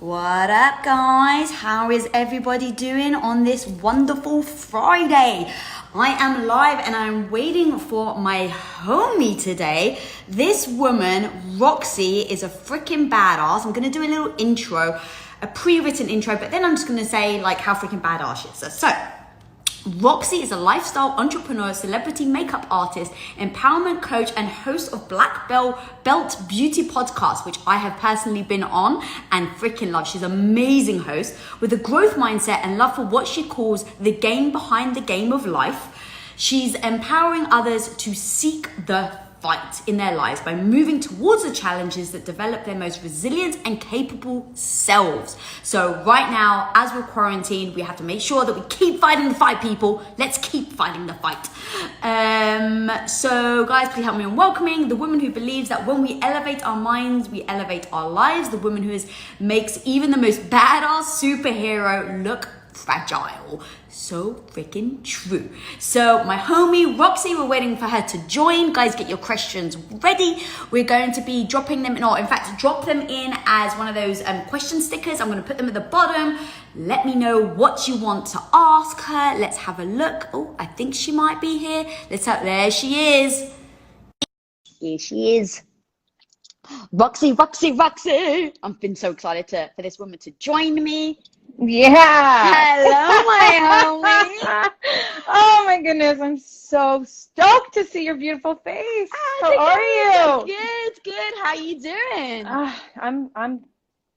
What up, guys? How is everybody doing on this wonderful Friday? I am live and I'm waiting for my homie today. This woman, Roxie, is a freaking badass. I'm gonna do a little intro, a pre-written intro, but then I'm just gonna say like how freaking badass she is. So, Roxie is a lifestyle entrepreneur, celebrity makeup artist, empowerment coach, and host of Black Belt Beauty Podcast, which I have personally been on and freaking love. She's an amazing host with a growth mindset and love for what she calls the game behind the game of life. She's empowering others to seek the fight in their lives by moving towards the challenges that develop their most resilient and capable selves. So right now, as we're quarantined, we have to make sure that we keep fighting the fight, people. Let's keep fighting the fight. So guys, please help me in welcoming the woman who believes that when we elevate our minds, we elevate our lives. The woman who makes even the most badass superhero look fragile. So freaking true. So my homie Roxie, we're waiting for her to join. Guys, get your questions ready. We're going to be dropping them in, or in fact drop them in as one of those question stickers. I'm going to put them at the bottom. Let me know what you want to ask her. Let's have a look. Oh, I think she might be here. There she is. Here she is. Roxie. I've been so excited for this woman to join me. Yeah. Hello, my homie. Oh my goodness, I'm so stoked to see your beautiful face. How are you? Good. How you doing?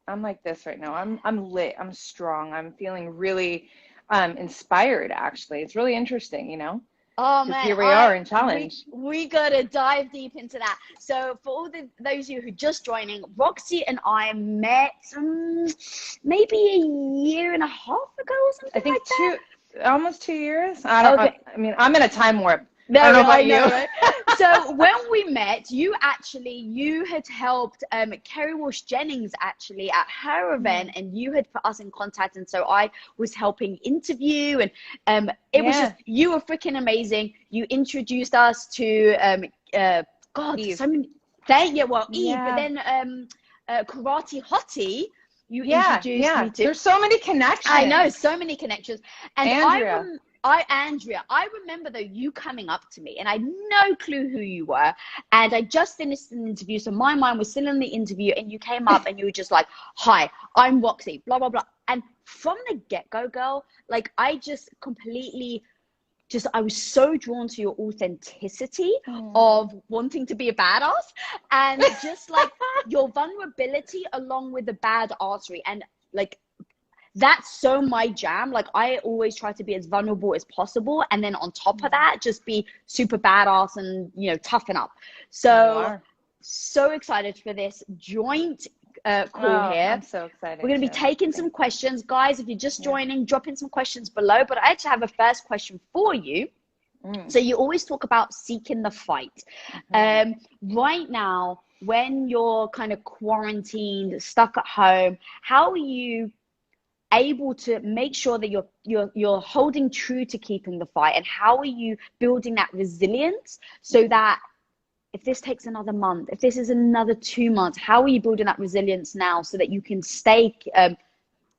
I'm like this right now. I'm lit. I'm strong. I'm feeling really inspired. Actually, it's really interesting. Oh man, here we are in challenge. We gotta dive deep into that. So for all those of you who are just joining, Roxie and I met maybe a year and a half ago or something. I think like that. almost 2 years. I mean, I'm in a time warp. No, I don't know about you. Right? So when we met, you had helped Kerry Walsh Jennings actually at her event, and you had put us in contact, and so I was helping interview, and it was just, you were freaking amazing. You introduced us to Eve. so many. Eve, but then Karate Hottie. You introduced me to. There's so many connections. I know, so many connections. And Andrea. Andrea, I remember though you coming up to me and I had no clue who you were, and I just finished an interview, so my mind was still in the interview, and you came up and you were just like, "Hi, I'm Roxie, blah blah blah." And from the get-go, girl, like I just completely I was so drawn to your authenticity of wanting to be a badass, and just like your vulnerability along with the bad artery, and like that's so my jam. Like I always try to be as vulnerable as possible, and then on top of that just be super badass and toughen up. So excited for this joint call here. I'm so excited. We're going to be taking some questions, guys. If you're just joining, drop in some questions below, but I actually have a first question for you. So you always talk about seeking the fight. Right now, when you're kind of quarantined, stuck at home, how are you able to make sure that you're holding true to keeping the fight, and how are you building that resilience so that if this takes another month, if this is another 2 months, how are you building that resilience now so that you can stay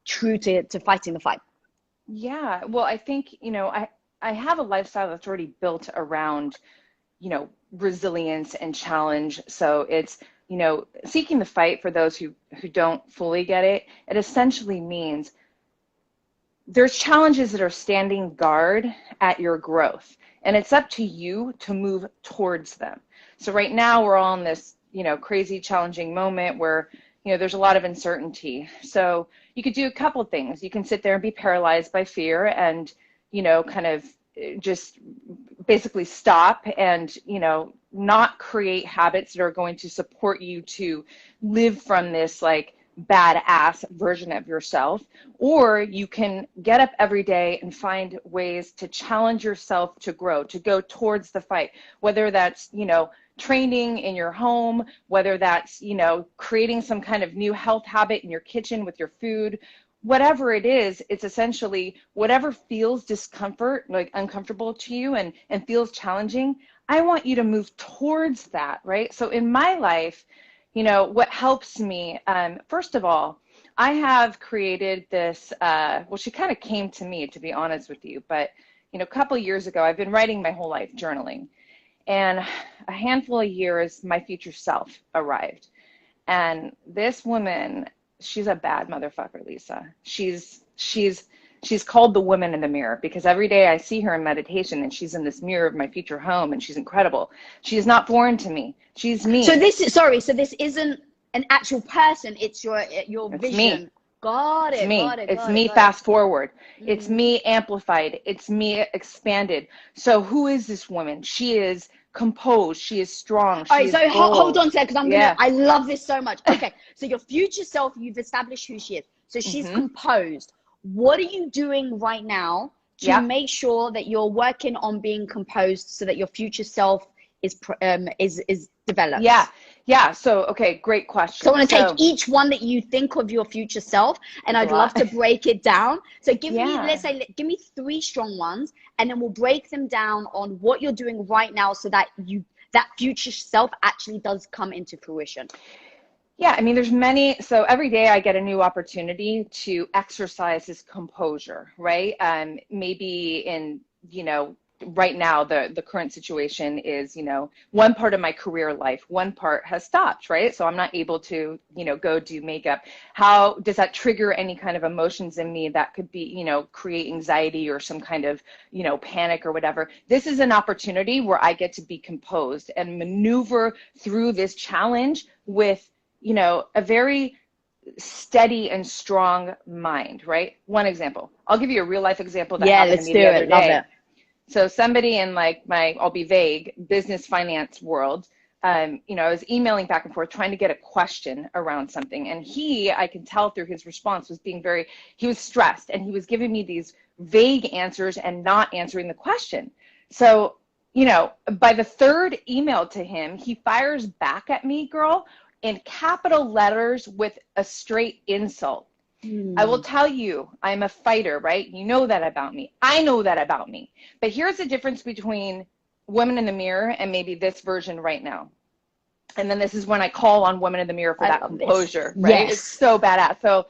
true to fighting the fight? Yeah, well, I think I have a lifestyle that's already built around resilience and challenge. So it's seeking the fight, for those who don't fully get it, it essentially means there's challenges that are standing guard at your growth, and it's up to you to move towards them. So right now we're all in this, crazy challenging moment where, there's a lot of uncertainty. So you could do a couple of things. You can sit there and be paralyzed by fear and, kind of just basically stop and, not create habits that are going to support you to live from this like badass version of yourself. Or you can get up every day and find ways to challenge yourself to grow, to go towards the fight, whether that's, training in your home, whether that's, creating some kind of new health habit in your kitchen with your food. Whatever it is, it's essentially whatever feels discomfort, like uncomfortable to you and feels challenging, I want you to move towards that, right? So in my life, what helps me, first of all, I have created this, well, she kind of came to me, to be honest with you, but, a couple of years ago, I've been writing my whole life, journaling. And a handful of years, my future self arrived. And this woman, she's a bad motherfucker, Lisa. She's called the woman in the mirror because every day I see her in meditation and she's in this mirror of my future home and she's incredible. She is not foreign to me. She's me. So this is, sorry, so this isn't an actual person, it's your It's vision. me. Got it. It's me. Got it. It's got me it, got fast forward. It's me amplified. It's me expanded. So who is this woman? She is composed. She is strong. All right, so hold on a sec, because I love this so much. Okay, so your future self, you've established who she is. So she's composed. What are you doing right now to make sure that you're working on being composed so that your future self is developed? Yeah. So, okay, great question. So I want to take each one that you think of your future self, and I'd love to break it down. So give me, give me 3 strong ones, and then we'll break them down on what you're doing right now so that that future self actually does come into fruition. Yeah, I mean, there's many. So every day I get a new opportunity to exercise this composure, right? Maybe in, right now, the current situation is, one part of my career life, one part has stopped, right? So I'm not able to, go do makeup. How does that trigger any kind of emotions in me that could be, create anxiety or some kind of, panic or whatever? This is an opportunity where I get to be composed and maneuver through this challenge with, a very steady and strong mind, right? One example. I'll give you a real life example that happened to me the other day. Love it. So somebody in like I'll be vague, business finance world, I was emailing back and forth trying to get a question around something. And I can tell through his response, was being he was stressed and he was giving me these vague answers and not answering the question. So, by the 3rd email to him, he fires back at me, girl, in capital letters with a straight insult. I will tell you, I'm a fighter, right? You know that about me. I know that about me. But here's the difference between women in the mirror and maybe this version right now. And then this is when I call on women in the mirror for that composure, right? Yes. It's so badass. So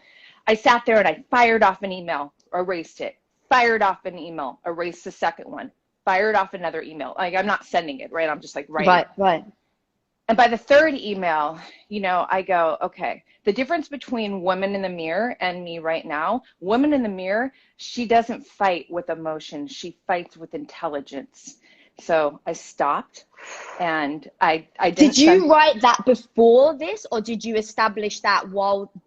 I sat there and I fired off an email, erased it, fired off an email, erased the second one, fired off another email. Like, I'm not sending it, right? I'm just like writing. Right. And by the 3rd email, I go, okay, the difference between women in the mirror and me right now, woman in the mirror, she doesn't fight with emotion. She fights with intelligence. So I stopped and I didn't. Did you write that before this, or did you establish that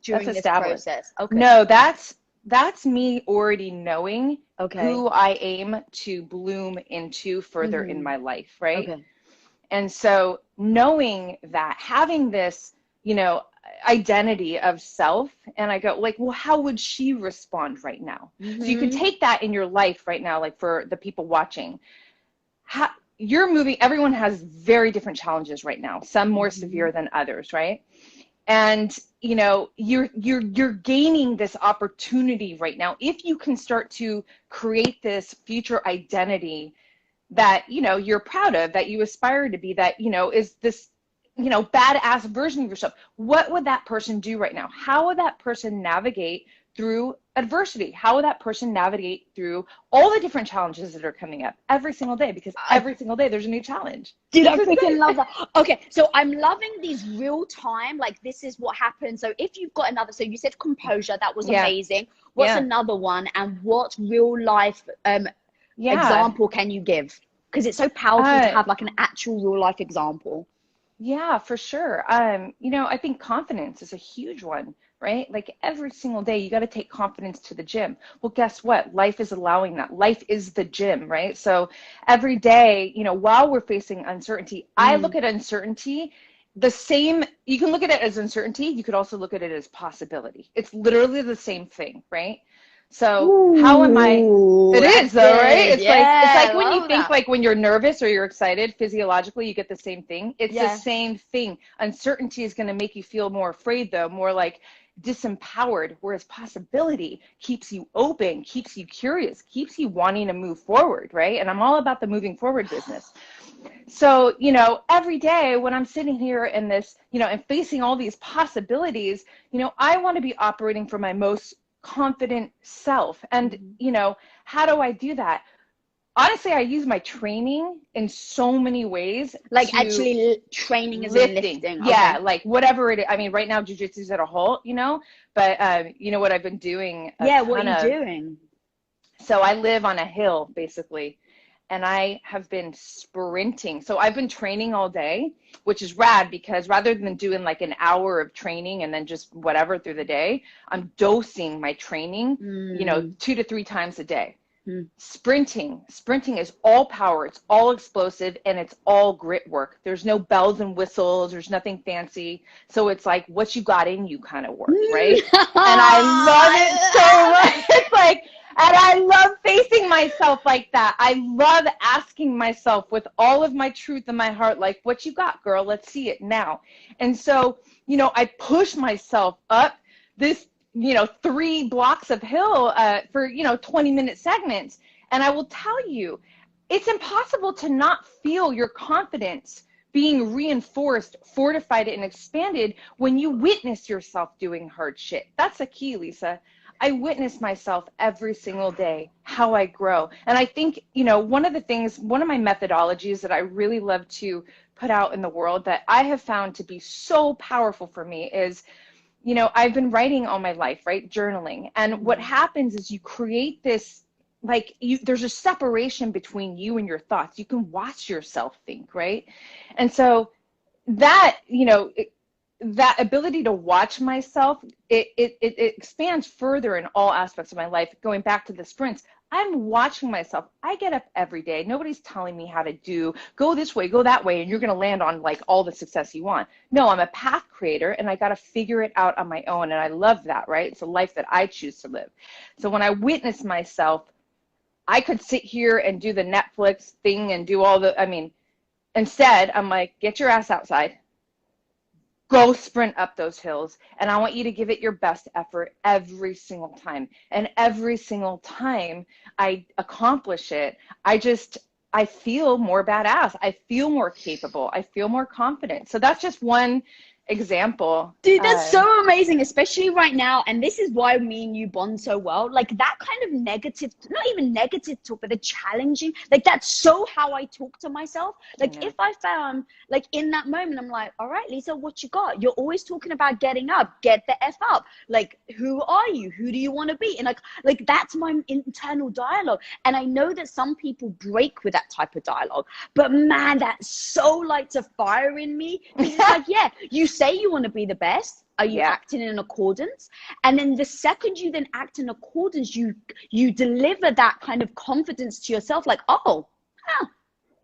during this process? Okay. No, that's me already knowing who I aim to bloom into further in my life, right? Okay. And so knowing that, having this, identity of self, and I go like, well, how would she respond right now? So you can take that in your life right now, like for the people watching. You're moving, everyone has very different challenges right now, some more severe than others, right? And, you're gaining this opportunity right now. If you can start to create this future identity that, you're proud of, that you aspire to be, that, is this, badass version of yourself. What would that person do right now? How would that person navigate through adversity? How would that person navigate through all the different challenges that are coming up every single day? Because every single day there's a new challenge. Dude, I freaking love that. Okay, so I'm loving these real time, like this is what happened. So if you've got another, so you said composure, that was amazing. What's another one, and what real life example can you give? Because it's so powerful to have like an actual real life example. Yeah, for sure. I think confidence is a huge one, right? Like every single day, you got to take confidence to the gym. Well, guess what? Life is allowing that. Life is the gym, right? So every day, while we're facing uncertainty, I look at uncertainty the same. You can look at it as uncertainty. You could also look at it as possibility. It's literally the same thing, right? So how am I? It is though, right? It's like when you think like when you're nervous or you're excited, physiologically you get the same thing. It's the same thing. Uncertainty is going to make you feel more afraid though, more like disempowered, whereas possibility keeps you open, keeps you curious, keeps you wanting to move forward, right? And I'm all about the moving forward business. So, you know, every day when I'm sitting here in this, you know, and facing all these possibilities, you know, I want to be operating from my most confident self. And, you know, how do I do that? Honestly, I use my training in so many ways. Like actually training as in lifting. Yeah, okay. like whatever it is. I mean, right now, jujitsu's at a halt, you know, but you know what I've been doing? What are you doing? So I live on a hill, basically, and I have been sprinting. So I've been training all day, which is rad because rather than doing like an hour of training and then just whatever through the day, I'm dosing my training, you know, 2 to 3 times a day. Sprinting is all power, it's all explosive, and it's all grit work. There's no bells and whistles, there's nothing fancy. So it's like what you got in you kind of work, right? And I love it so much. It's like, and I love facing myself like that. I love asking myself with all of my truth in my heart, like, what you got, girl? Let's see it now. And so, you know, I push myself up this, you know, 3 blocks of hill for, you know, 20-minute segments. And I will tell you, it's impossible to not feel your confidence being reinforced, fortified, and expanded when you witness yourself doing hard shit. That's the key, Lisa. I witness myself every single day, how I grow. And I think, you know, one of my methodologies that I really love to put out in the world that I have found to be so powerful for me is, you know, I've been writing all my life, right? Journaling. And what happens is you create this, like, there's a separation between you and your thoughts. You can watch yourself think, right? And so that, you know, that ability to watch myself, it expands further in all aspects of my life. Going back to the sprints, I'm watching myself. I get up every day. Nobody's telling me how to go this way, go that way, and you're going to land on like all the success you want. No, I'm a path creator, and I got to figure it out on my own. And I love that, right? It's a life that I choose to live. So when I witness myself, I could sit here and do the Netflix thing and do all the, I mean, instead, I'm like, get your ass outside. Go sprint up those hills, and I want you to give it your best effort every single time. And every single time I accomplish it, I feel more badass. I feel more capable. I feel more confident. So that's just one example. Dude, that's so amazing, especially right now. And this is why me and you bond so well. Like that kind of negative, not even negative talk, but the challenging, like that's so how I talk to myself. Like if I found, like in that moment, I'm like, all right, Lisa, what you got? You're always talking about getting up, get the F up. Like, who are you? Who do you want to be? And like that's my internal dialogue. And I know that some people break with that type of dialogue, but man, that so lights a fire in me. It's like, yeah, you say you want to be the best. Are you acting in accordance? And then the second you then act in accordance, you deliver that kind of confidence to yourself, like, oh,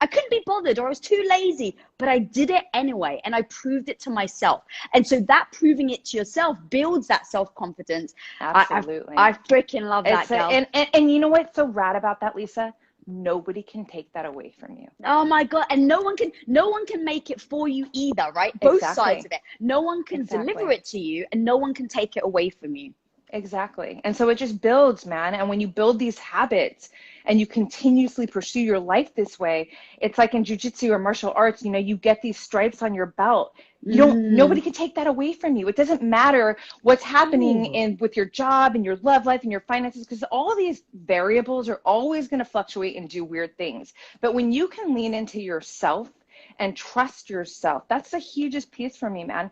I couldn't be bothered, or I was too lazy, but I did it anyway, and I proved it to myself. And so that proving it to yourself builds that self-confidence. Absolutely. I freaking love that, girl. And you know what's so rad about that, Lisa? Nobody can take that away from you. Oh my God. And no one can make it for you either, right? Both sides of it. No one can deliver it to you, and no one can take it away from you. Exactly. And so it just builds, man. And when you build these habits and you continuously pursue your life this way, it's like in jiu-jitsu or martial arts, you know, you get these stripes on your belt. Nobody can take that away from you. It doesn't matter what's happening with your job and your love life and your finances, because all these variables are always going to fluctuate and do weird things. But when you can lean into yourself and trust yourself, that's the hugest piece for me, man.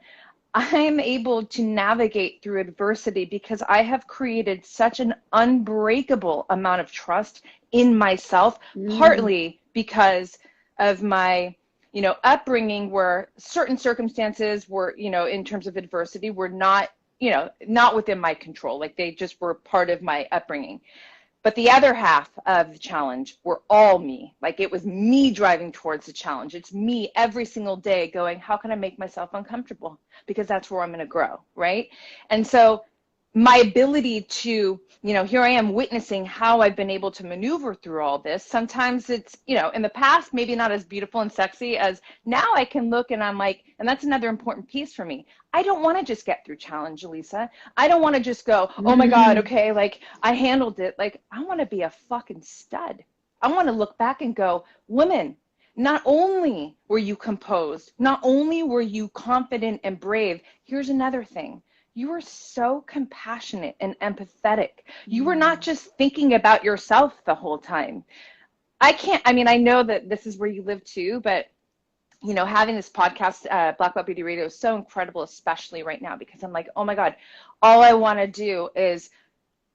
I'm able to navigate through adversity because I have created such an unbreakable amount of trust in myself, partly because of my, you know, upbringing, where certain circumstances were, you know, in terms of adversity, were not, you know, not within my control. Like they just were part of my upbringing. But the other half of the challenge were all me. Like it was me driving towards the challenge. It's me every single day going, how can I make myself uncomfortable? Because that's where I'm going to grow, right? And so my ability to, here I am witnessing how I've been able to maneuver through all this. Sometimes it's, in the past, maybe not as beautiful and sexy as now. I can look and I'm like, and that's another important piece for me. I don't want to just get through challenge, Lisa. I don't want to just go, oh my God, okay, like I handled it. Like I want to be a fucking stud. I want to look back and go, women, not only were you composed, not only were you confident and brave, here's another thing. You were so compassionate and empathetic. You were not just thinking about yourself the whole time. I know that this is where you live too, but having this podcast, Black Belt Beauty Radio, is so incredible, especially right now, because I'm like, oh my God, all I want to do is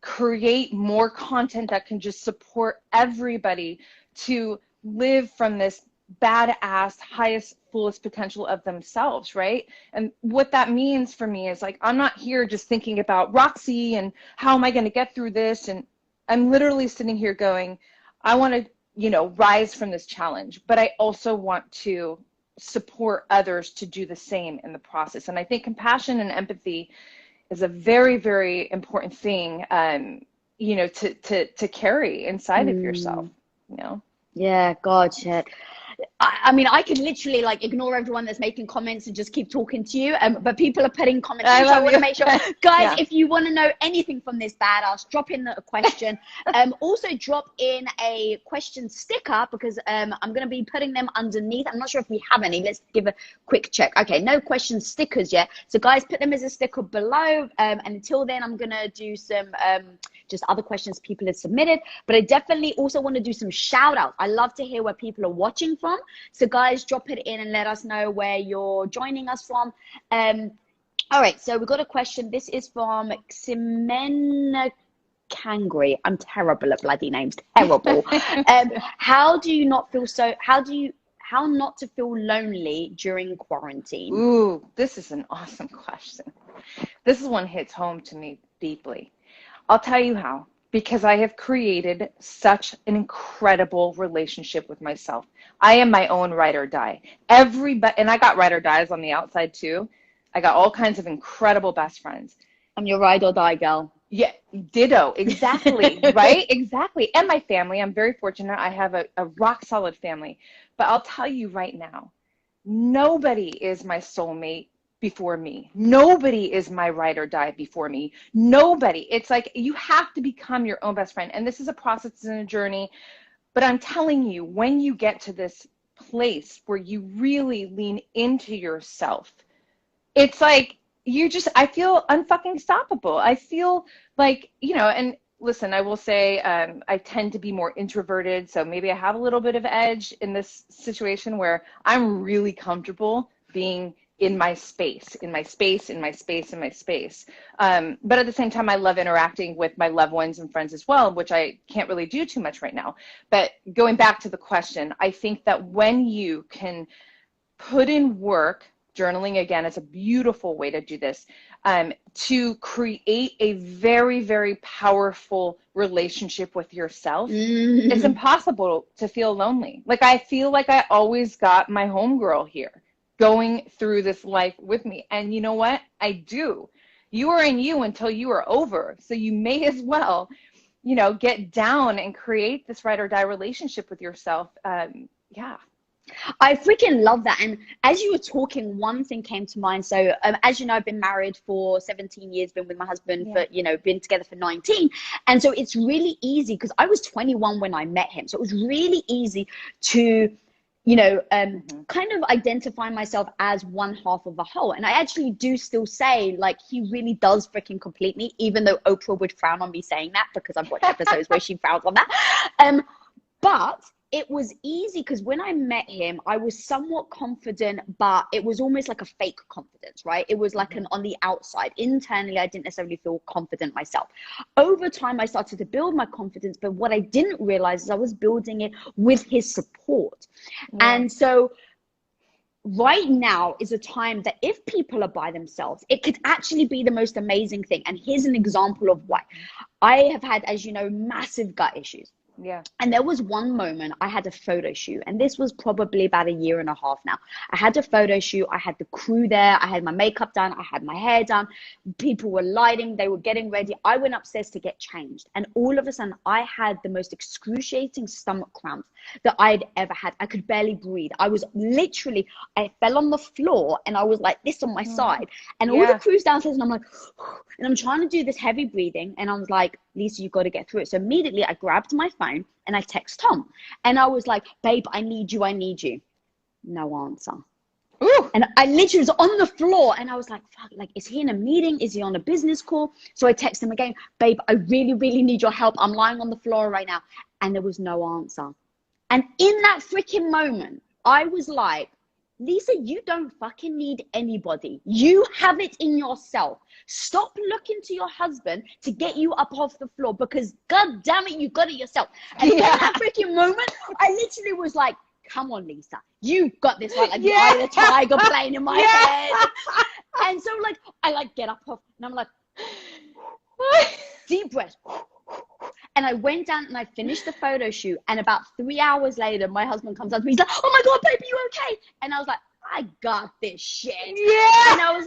create more content that can just support everybody to live from this badass, highest, fullest potential of themselves, right? And what that means for me is like, I'm not here just thinking about Roxie and how am I going to get through this? And I'm literally sitting here going, I want to, rise from this challenge, but I also want to support others to do the same in the process. And I think compassion and empathy is a very, very important thing, to carry inside of yourself, Yeah, God, shit. I mean, I could literally like ignore everyone that's making comments and just keep talking to you. But people are putting comments. So I want to make sure, guys, if you want to know anything from this badass, drop in a question. Also drop in a question sticker because I'm going to be putting them underneath. I'm not sure if we have any. Let's give a quick check. Okay, no question stickers yet. So guys, put them as a sticker below. And until then, I'm going to do some just other questions people have submitted. But I definitely also want to do some shout outs. I love to hear where people are watching from. So guys, drop it in and let us know where you're joining us from. All right, so we've got a question. This is from Ximena Kangri. I'm terrible at bloody names, terrible. How not to feel lonely during quarantine? Ooh, this is an awesome question. This one hits home to me deeply. I'll tell you how. Because I have created such an incredible relationship with myself. I am my own ride or die. And I got ride or dies on the outside too. I got all kinds of incredible best friends. I'm your ride or die girl. Yeah, ditto, exactly, right? Exactly. And my family, I'm very fortunate. I have a rock solid family. But I'll tell you right now, nobody is my soulmate before me. Nobody is my ride or die before me. Nobody. It's like you have to become your own best friend. And this is a process and a journey. But I'm telling you, when you get to this place where you really lean into yourself, it's like I feel unfucking stoppable. I feel like, and listen, I will say I tend to be more introverted. So maybe I have a little bit of edge in this situation where I'm really comfortable being in my space. But at the same time, I love interacting with my loved ones and friends as well, which I can't really do too much right now. But going back to the question, I think that when you can put in work, journaling again is a beautiful way to do this, to create a very, very powerful relationship with yourself, it's impossible to feel lonely. Like I feel like I always got my homegirl here, going through this life with me. And you know what? I do. You are in you until you are over. So you may as well, get down and create this ride or die relationship with yourself. Yeah. I freaking love that. And as you were talking, one thing came to mind. So as you know, I've been married for 17 years, been with my husband for, been together for 19. And so it's really easy because I was 21 when I met him. So it was really easy to kind of identify myself as one half of a whole. And I actually do still say, like, he really does freaking complete me, even though Oprah would frown on me saying that because I've watched episodes where she frowns on that. But it was easy because when I met him, I was somewhat confident, but it was almost like a fake confidence, right? It was like an on the outside. Internally, I didn't necessarily feel confident myself. Over time, I started to build my confidence, but what I didn't realize is I was building it with his support. Yeah. And so right now is a time that if people are by themselves, it could actually be the most amazing thing. And here's an example of why. I have had, as you know, massive gut issues. Yeah. And there was one moment I had a photo shoot, and this was probably about 1.5 years now. I had a photo shoot. I had the crew there. I had my makeup done. I had my hair done. People were lighting. They were getting ready. I went upstairs to get changed. And all of a sudden, I had the most excruciating stomach cramps that I'd ever had. I could barely breathe. I was literally, I fell on the floor and I was like this on my side. And all the crew's downstairs, and I'm like, and I'm trying to do this heavy breathing. And I was like, Lisa, you've got to get through it. So immediately I grabbed my phone and I text Tom. And I was like, babe, I need you. I need you. No answer. Ooh. And I literally was on the floor and I was like, fuck, like, is he in a meeting? Is he on a business call? So I text him again, babe, I really, really need your help. I'm lying on the floor right now. And there was no answer. And in that freaking moment, I was like, Lisa, you don't fucking need anybody. You have it in yourself. Stop looking to your husband to get you up off the floor, because God damn it, you got it yourself. And in that freaking moment, I literally was like, come on, Lisa, you got this, right? Like, Eye of the Tiger playing in my head. And so like, I like get up off, and I'm like, deep breath. And I went down and I finished the photo shoot. And about 3 hours later, my husband comes up to me. He's like, oh my God, baby, you okay? And I was like, I got this shit. Yeah. And I was,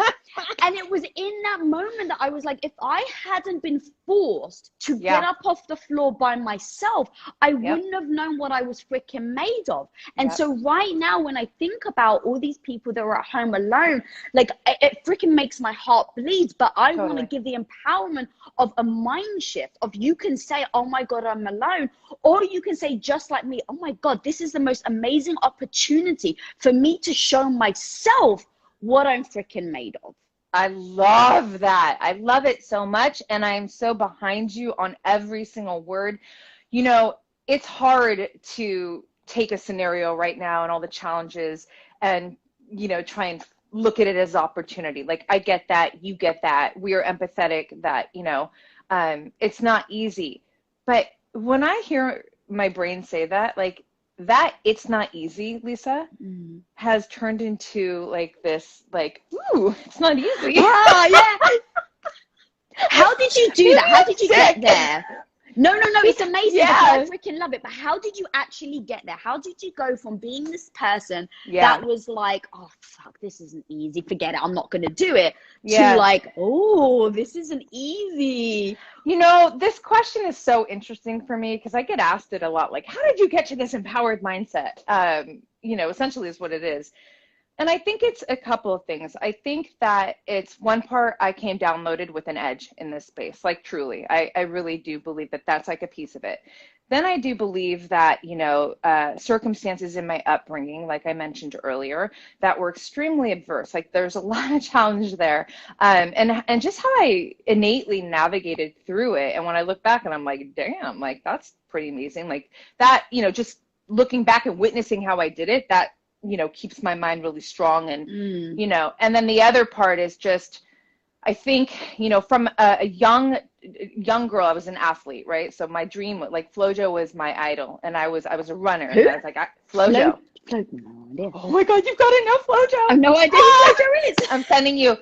and it was in that moment that I was like, if I hadn't been forced to get up off the floor by myself, I wouldn't have known what I was freaking made of. And so right now, when I think about all these people that are at home alone, like it freaking makes my heart bleed. But I want to give the empowerment of a mind shift of, you can say, oh my God, I'm alone. Or you can say, just like me, oh my God, this is the most amazing opportunity for me to show myself what I'm freaking made of. I love that. I love it so much. And I'm so behind you on every single word. You know, it's hard to take a scenario right now and all the challenges and, you know, try and look at it as opportunity. Like, I get that. You get that. We are empathetic that, you know, it's not easy. But when I hear my brain say that, like, that it's not easy, Lisa, has turned into like this, like, ooh, it's not easy. Oh, yeah. How did you do that? How did you get there? No, it's amazing. I freaking love it. But how did you actually get there? How did you go from being this person that was like, oh, fuck, this isn't easy, forget it, I'm not going to do it, to like, oh, this isn't easy? You know, this question is so interesting for me because I get asked it a lot. Like, how did you get to this empowered mindset? You know, essentially is what it is. And I think it's a couple of things. I think that it's one part, I came downloaded with an edge in this space, like truly. I really do believe that that's like a piece of it. Then I do believe that, you know, circumstances in my upbringing, like I mentioned earlier, that were extremely adverse. Like, there's a lot of challenge there. And just how I innately navigated through it. And when I look back and I'm like, damn, like, that's pretty amazing. Like that, you know, just looking back and witnessing how I did it, that, you know, keeps my mind really strong. And, you know, and then the other part is just, I think, you know, from a young girl, I was an athlete, right? So my dream, like, Flojo was my idol, and I was a runner. Who? And I was like, Flojo. No idea. Oh my God, you've got to know Flojo. I have no idea who Flojo is. I'm sending you.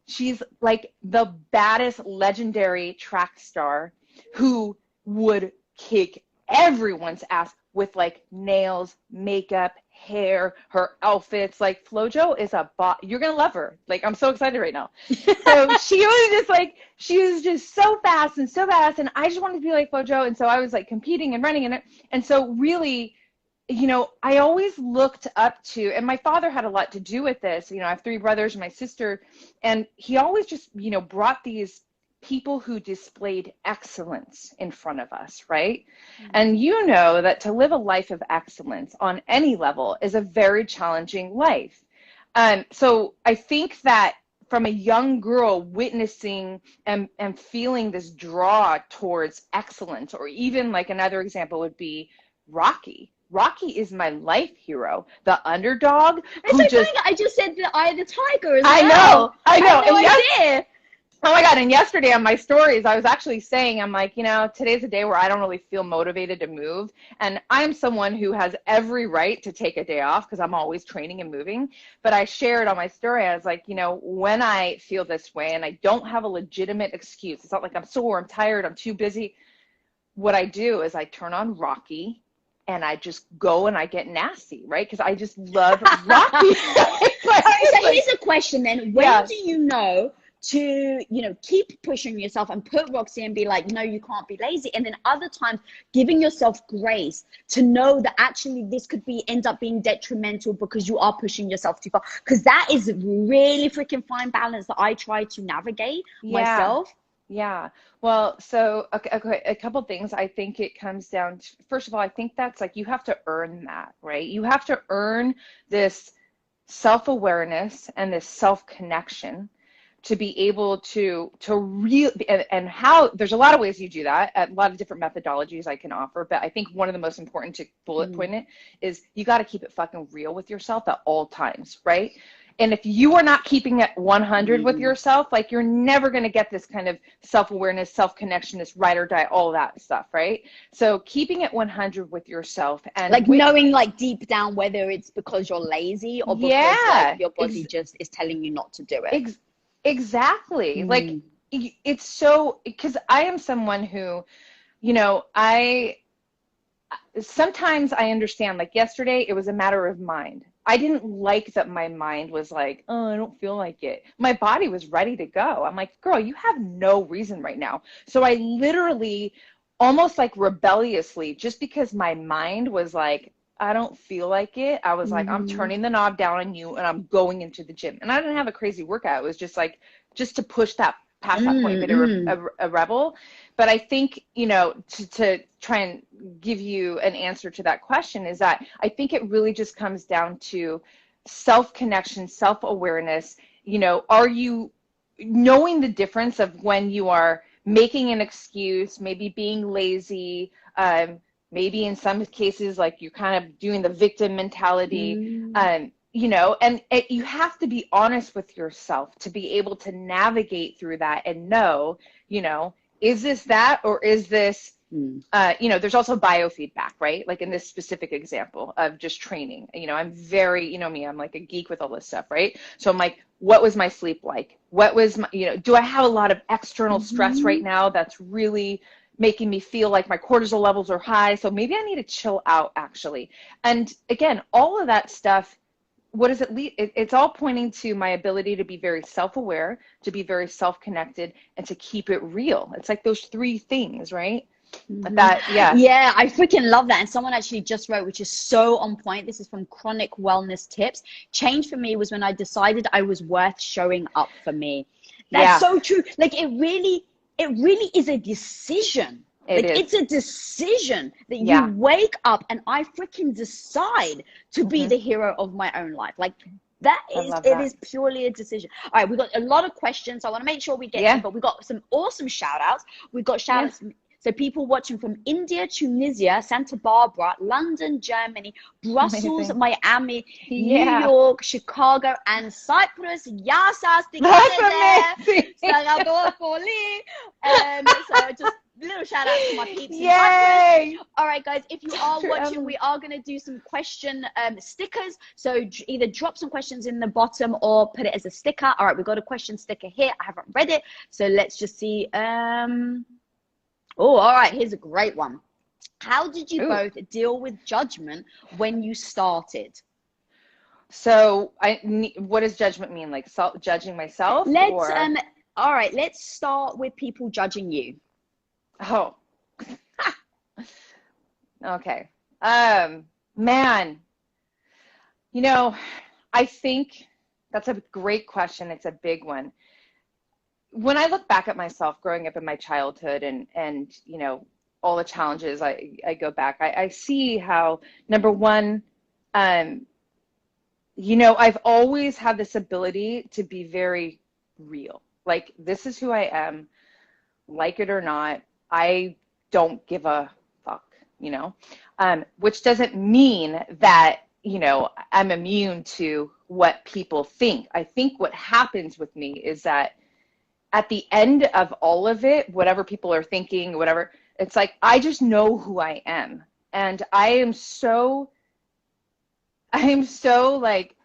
She's like the baddest legendary track star who would kick everyone's ass with like nails, makeup, hair, her outfits. Like, Flojo is a bot. You're gonna love her. Like, I'm so excited right now. So she was just like, she was just so fast and so badass, and I just wanted to be like Flojo. And so I was like competing and running in it. And so really, you know, I always looked up to, and my father had a lot to do with this. You know, I have 3 brothers and my sister, and he always just, you know, brought these people who displayed excellence in front of us, right? And you know that to live a life of excellence on any level is a very challenging life. So I think that from a young girl witnessing and feeling this draw towards excellence, or even like another example would be Rocky. Rocky is my life hero, the underdog. It's so funny. I just said the Eye of the Tiger as well. I know. I had no idea. Oh my God, and yesterday on my stories, I was actually saying, I'm like, you know, today's a day where I don't really feel motivated to move. And I'm someone who has every right to take a day off because I'm always training and moving. But I shared on my story, I was like, you know, when I feel this way and I don't have a legitimate excuse, it's not like I'm sore, I'm tired, I'm too busy. what I do is I turn on Rocky and I just go and I get nasty, right? Because I just love Rocky. So here's a question then. When do you know to, keep pushing yourself and put Roxie and be like, no, you can't be lazy? And then other times giving yourself grace to know that actually this could end up being detrimental because you are pushing yourself too far. Because that is really freaking fine balance that I try to navigate myself. Yeah. Well, so okay, a couple things. I think it comes down to, first of all, I think that's like, you have to earn that, right? You have to earn this self-awareness and this self-connection to be able to and how, there's a lot of ways you do that, a lot of different methodologies I can offer, but I think one of the most important to bullet point it is you got to keep it fucking real with yourself at all times, right? And if you are not keeping it 100 with yourself, like, you're never going to get this kind of self-awareness, self-connection, this ride or die, all that stuff, right? So keeping it 100 with yourself, and like knowing, like, deep down whether it's because you're lazy or because like, your body just is telling you not to do it. Exactly. Like, it's so, because I am someone who, sometimes I understand, like yesterday, it was a matter of mind. I didn't like that my mind was like, oh, I don't feel like it. My body was ready to go. I'm like, girl, you have no reason right now. So I literally, almost like rebelliously, just because my mind was like, I don't feel like it, I was like, I'm turning the knob down on you and I'm going into the gym. And I didn't have a crazy workout. It was just like, just to push that past that point, but a rebel. But I think, to try and give you an answer to that question is that I think it really just comes down to self-connection, self-awareness. Are you knowing the difference of when you are making an excuse, maybe being lazy, maybe in some cases, like, you're kind of doing the victim mentality, and you have to be honest with yourself to be able to navigate through that and know, is this that, or is this, there's also biofeedback, right? Like in this specific example of just training, I'm very, me, I'm like a geek with all this stuff, right? So I'm like, what was my sleep like? What was my, do I have a lot of external stress right now that's really making me feel like my cortisol levels are high? So maybe I need to chill out, actually. And again, all of that stuff, what does it lead? It's all pointing to my ability to be very self-aware, to be very self-connected, and to keep it real. It's like those three things, right? Yeah, I freaking love that. And someone actually just wrote, which is so on point. This is from Chronic Wellness Tips. Change for me was when I decided I was worth showing up for me. That's so true. Like, it really is a decision. It's a decision that you wake up and I freaking decide to be the hero of my own life. Like, it is purely a decision. All right, we've got a lot of questions. I want to make sure we get to, but we've got some awesome shout outs. We've got shout outs. So people watching from India, Tunisia, Santa Barbara, London, Germany, Brussels, Miami, New York, Chicago, and Cyprus. Yes, so just little shout out to my peeps in Cyprus. All right, guys, if you are watching, we are going to do some question stickers. So either drop some questions in the bottom or put it as a sticker. All right, we've got a question sticker here. I haven't read it, so let's just see. Oh, all right, here's a great one. How did you both deal with judgment when you started? So what does judgment mean? Like judging myself? All right, let's start with people judging you. Oh, okay. Man, I think that's a great question. It's a big one. When I look back at myself growing up in my childhood and all the challenges, I go back, I see how, number one, I've always had this ability to be very real. Like, this is who I am, like it or not. I don't give a fuck, which doesn't mean that, I'm immune to what people think. I think what happens with me is that at the end of all of it, whatever people are thinking, whatever, it's like, I just know who I am. And I am so like,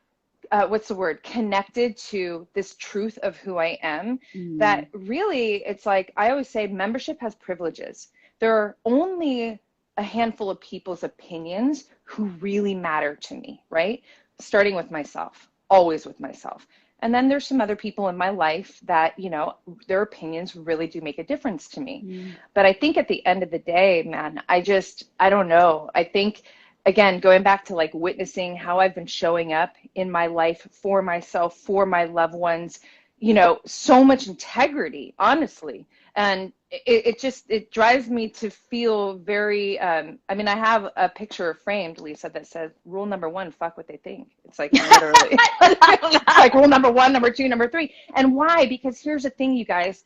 what's the word? Connected to this truth of who I am, that really, it's like, I always say membership has privileges. there are only a handful of people's opinions who really matter to me, right? Starting with myself, always with myself. And then there's some other people in my life that, you know, their opinions really do make a difference to me. But I think at the end of the day, man, I don't know. I think, again, going back to like witnessing how I've been showing up in my life for myself, for my loved ones, you know, so much integrity, honestly. And it drives me to feel very, I mean, I have a picture framed, Lisa, that says rule number 1, fuck what they think. It's like literally, it's like rule number 1, number 2, number 3. And why? Because here's the thing, you guys,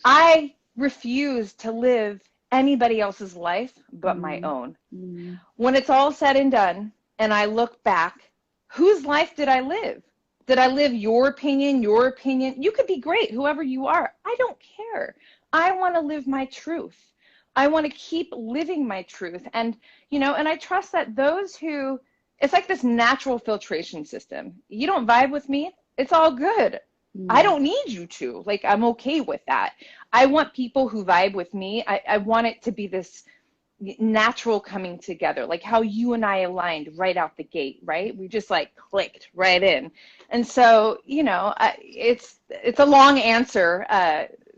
I refuse to live anybody else's life but my own. When it's all said and done, and I look back, whose life did I live? Did I live your opinion, your opinion? You could be great, whoever you are. I don't care. I want to live my truth. I want to keep living my truth. And, you know, and I trust that those who, it's like this natural filtration system. You don't vibe with me, it's all good. I don't need you to. Like, I'm okay with that. I want people who vibe with me. I want it to be this natural coming together, like how you and I aligned right out the gate, right? We just like clicked right in. And so, you know, it's a long answer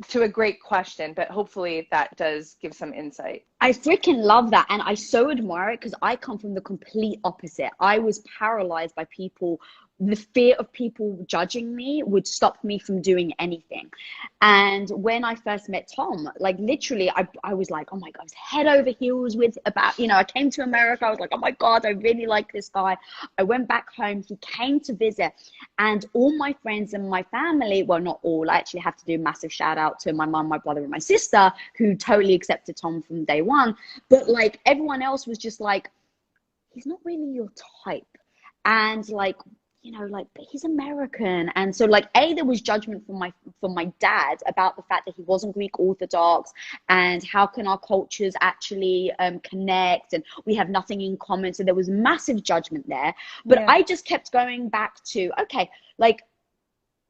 to a great question, but hopefully that does give some insight. I freaking love that. And I so admire it because I come from the complete opposite. I was paralyzed by people. The fear of people judging me would stop me from doing anything. And when I first met Tom, like literally, I was like, oh my God, I was head over heels with about, you know, I came to America. I was like, oh my God, I really like this guy. I went back home. He came to visit, and all my friends and my family, well, not all, I actually have to do a massive shout out to my mom, my brother, and my sister, who totally accepted Tom from day one. But like everyone else was just like, he's not really your type. And like, you know, like, but he's American. And so like, there was judgment from my dad about the fact that he wasn't Greek Orthodox, and how can our cultures actually connect, and we have nothing in common. So there was massive judgment there. But I just kept going back to, okay, like,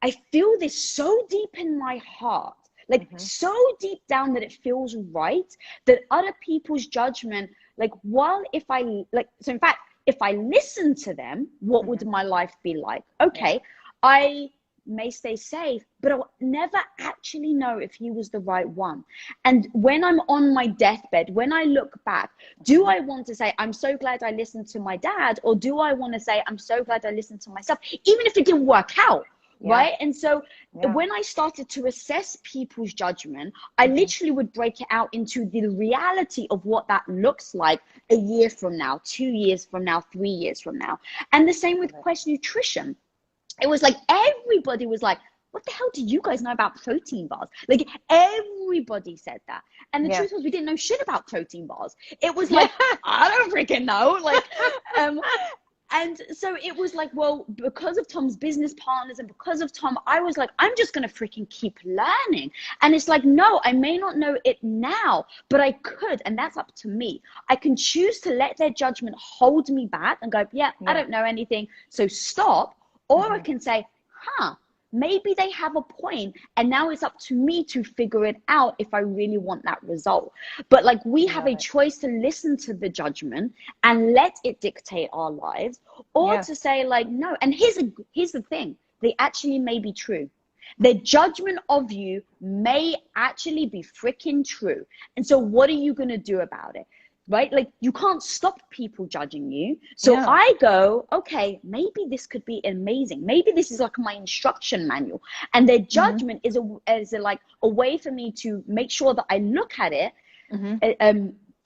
I feel this so deep in my heart, like so deep down that it feels right, that other people's judgment, like, while if I, like, so in fact, if I listen to them, what would my life be like? Okay, I may stay safe, but I'll never actually know if he was the right one. And when I'm on my deathbed, when I look back, do I want to say, I'm so glad I listened to my dad? Or do I want to say, I'm so glad I listened to myself, even if it didn't work out? Right? And so when I started to assess people's judgment, I literally would break it out into the reality of what that looks like a year from now, 2 years from now, 3 years from now. And the same with Quest Nutrition. It was like, everybody was like, what the hell do you guys know about protein bars? Like, everybody said that. And the truth was, we didn't know shit about protein bars. It was like, I don't freaking know. Like, and so it was like, well, because of Tom's business partners and because of Tom, I was like, I'm just going to freaking keep learning. And it's like, no, I may not know it now, but I could. And that's up to me. I can choose to let their judgment hold me back and go, I don't know anything, so stop. Or I can say, maybe they have a point, and now it's up to me to figure it out if I really want that result. But like, we have a choice to listen to the judgment and let it dictate our lives, or to say like, no. And here's the thing, they actually may be true. The judgment of you may actually be freaking true. And so what are you going to do about it? Right? Like, you can't stop people judging you. So I go, okay, maybe this could be amazing. Maybe this is like my instruction manual. And their judgment is a way for me to make sure that I look at it,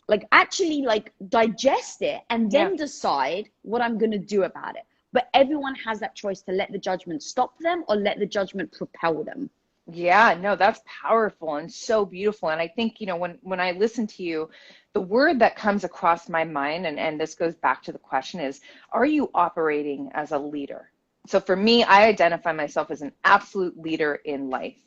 like actually like digest it, and then decide what I'm going to do about it. But everyone has that choice to let the judgment stop them or let the judgment propel them. Yeah, no, that's powerful and so beautiful. And I think, you know, when I listen to you, the word that comes across my mind, and this goes back to the question, is, are you operating as a leader? So for me, I identify myself as an absolute leader in life.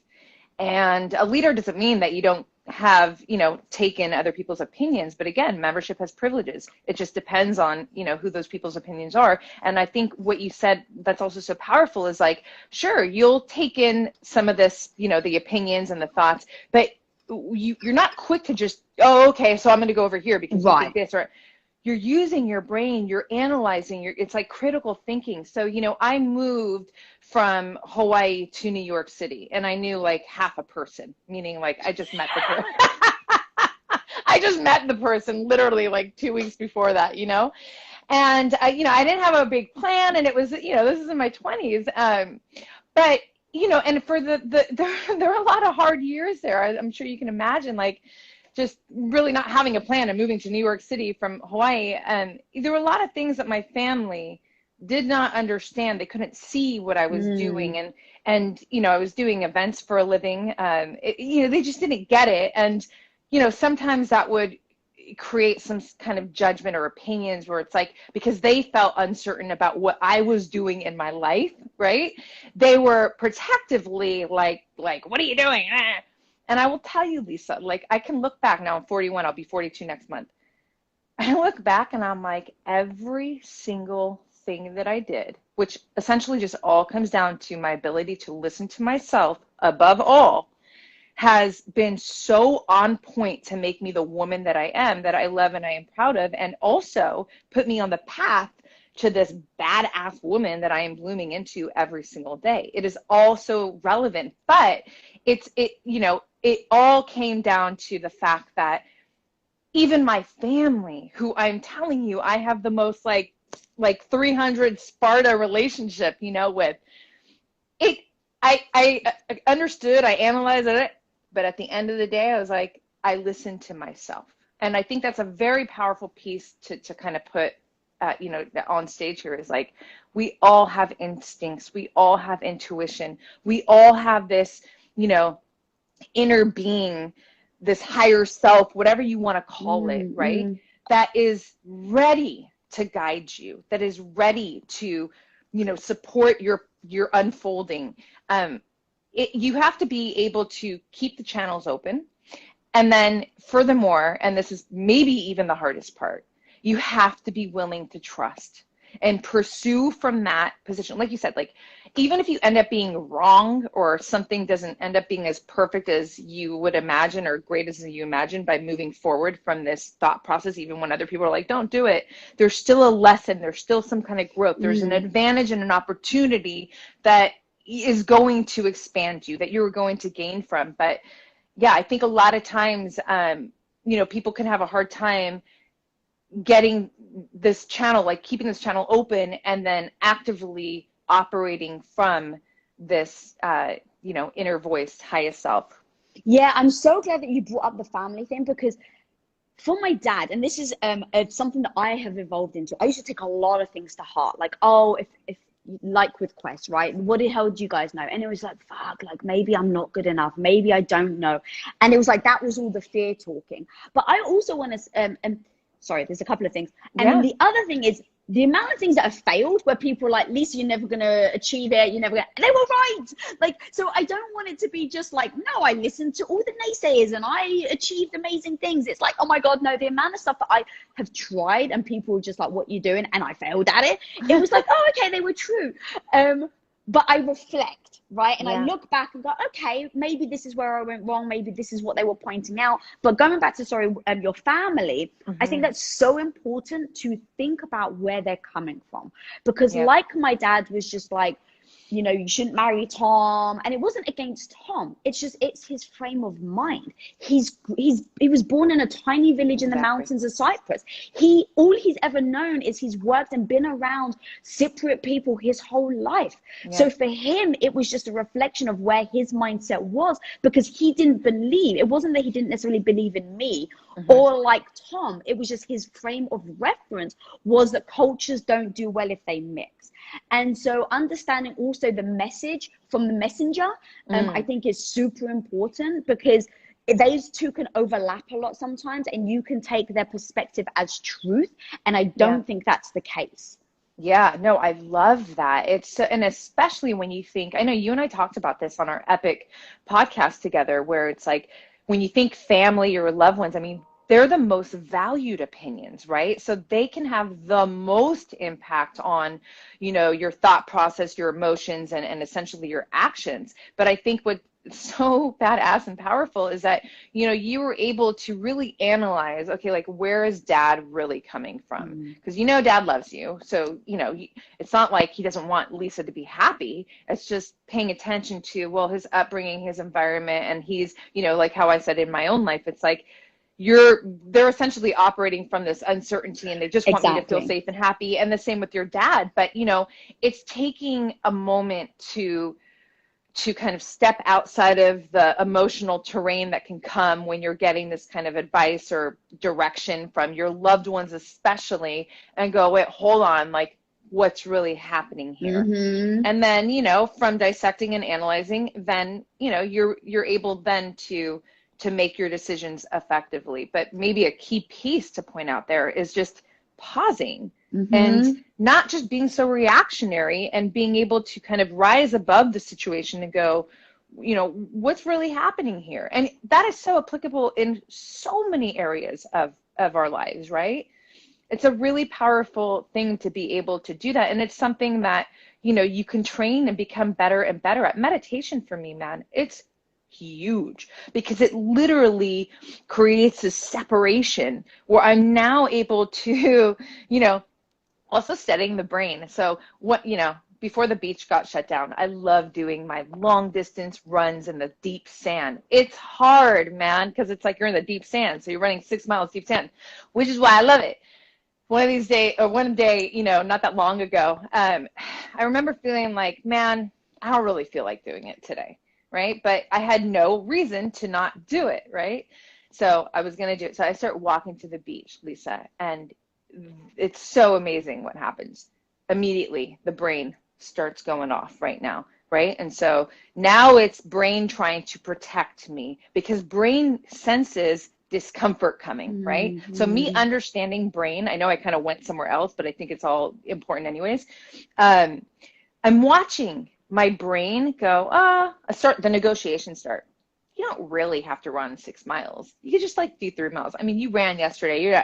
And a leader doesn't mean that you don't have, you know, taken other people's opinions. But again, membership has privileges. It just depends on, you know, who those people's opinions are. And I think what you said that's also so powerful is like, sure, you'll take in some of this, you know, the opinions and the thoughts, but you're not quick to just, oh, okay, so I'm going to go over here because you think Right. this, or you're using your brain, you're analyzing, it's like critical thinking. So, you know, I moved from Hawaii to New York City, and I knew like half a person, meaning like I just met the person. I just met the person literally like 2 weeks before that, you know? And, you know, I didn't have a big plan, and it was, you know, this is in my 20s. But, you know, and for there are a lot of hard years there. I'm sure you can imagine, like, just really not having a plan and moving to New York City from Hawaii. And there were a lot of things that my family did not understand. They couldn't see what I was doing. And, you know, I was doing events for a living. You know, they just didn't get it. And, you know, sometimes that would create some kind of judgment or opinions where it's like, because they felt uncertain about what I was doing in my life, right? They were protectively like, what are you doing? And I will tell you, Lisa, like, I can look back now. I'm 41. I'll be 42 next month. I look back and I'm like, every single thing that I did, which essentially just all comes down to my ability to listen to myself above all, has been so on point to make me the woman that I am, that I love and I am proud of, and also put me on the path to this badass woman that I am blooming into every single day. It is also relevant, but you know, it all came down to the fact that even my family, who I'm telling you, I have the most like 300 Sparta relationship, you know, with it. I understood, I analyzed it, but at the end of the day, I was like, I listened to myself. And I think that's a very powerful piece to kind of put, you know, on stage here, is like, we all have instincts. We all have intuition. We all have this, you know, inner being, this higher self, whatever you want to call it, right? That is ready to guide you, that is ready to, you know, support your unfolding. You have to be able to keep the channels open. And then furthermore, and this is maybe even the hardest part, you have to be willing to trust and pursue from that position. Like you said, like, even if you end up being wrong, or something doesn't end up being as perfect as you would imagine, or great as you imagine, by moving forward from this thought process, even when other people are like, don't do it, there's still a lesson, there's still some kind of growth, there's an advantage and an opportunity that is going to expand you, that you're going to gain from. But yeah, I think a lot of times, you know, people can have a hard time getting this channel, like keeping this channel open, and then actively operating from this, you know, inner voice, highest self. Yeah, I'm so glad that you brought up the family thing, because for my dad, and this is something that I have evolved into, I used to take a lot of things to heart. Like, oh, if like with Quest, right? What the hell do you guys know? And it was like, fuck, like maybe I'm not good enough. Maybe I don't know. And it was like, that was all the fear talking. But I also want to, sorry, there's a couple of things. And then the other thing is the amount of things that have failed, where people are like, Lisa, you're never going to achieve it. You're never going to, they were right. Like, so I don't want it to be just like, no, I listened to all the naysayers and I achieved amazing things. It's like, oh my God, no, the amount of stuff that I have tried and people were just like, what you doing? And I failed at it. It was like, oh, okay, they were true. But I reflect, right? And I look back and go, okay, maybe this is where I went wrong. Maybe this is what they were pointing out. But going back to, your family, I think that's so important to think about where they're coming from. Because like my dad was just like, you know, you shouldn't marry Tom. And it wasn't against Tom. It's just, it's his frame of mind. He was born in a tiny village in the mountains of Cyprus. All he's ever known is he's worked and been around Cypriot people his whole life. So for him, it was just a reflection of where his mindset was, because he didn't believe, it wasn't that he didn't necessarily believe in me or like Tom. It was just his frame of reference was that cultures don't do well if they mix. And so understanding also the message from the messenger, I think is super important, because those two can overlap a lot sometimes, and you can take their perspective as truth. And I don't think that's the case. Yeah, no, I love that. And especially when you think, I know you and I talked about this on our epic podcast together, where it's like, when you think family or loved ones, I mean, they're the most valued opinions, right? So they can have the most impact on, you know, your thought process, your emotions, and essentially your actions. But I think what so badass and powerful is that, you were able to really analyze, okay, like, where is dad really coming from? Because, dad loves you. So, it's not like he doesn't want Lisa to be happy. It's just paying attention to, well, his upbringing, his environment, and he's, like how I said in my own life, it's like, they're essentially operating from this uncertainty, and they just want me to feel safe and happy. And the same with your dad. But, it's taking a moment to kind of step outside of the emotional terrain that can come when you're getting this kind of advice or direction from your loved ones, especially, and go, wait, hold on, like, what's really happening here? And then, from dissecting and analyzing, then, you're able then to make your decisions effectively. But maybe a key piece to point out there is just pausing and not just being so reactionary, and being able to kind of rise above the situation and go, what's really happening here? And that is so applicable in so many areas of our lives, right? It's a really powerful thing to be able to do that. And it's something that, you can train and become better and better at. Meditation, for me, man, it's huge, because it literally creates a separation where I'm now able to, also studying the brain. So before the beach got shut down, I love doing my long distance runs in the deep sand. It's hard, man, because it's like you're in the deep sand. So you're running 6 miles deep sand, which is why I love it. One day, not that long ago, I remember feeling like, man, I don't really feel like doing it today. Right? But I had no reason to not do it, right? So I was going to do it. So I start walking to the beach, Lisa, and it's so amazing what happens. Immediately, the brain starts going off right now, right? And so now it's brain trying to protect me, because brain senses discomfort coming, right? So me understanding brain, I know I kind of went somewhere else, but I think it's all important anyways. I'm watching my brain go, the negotiations start. You don't really have to run 6 miles. You could just do 3 miles. I mean, you ran yesterday.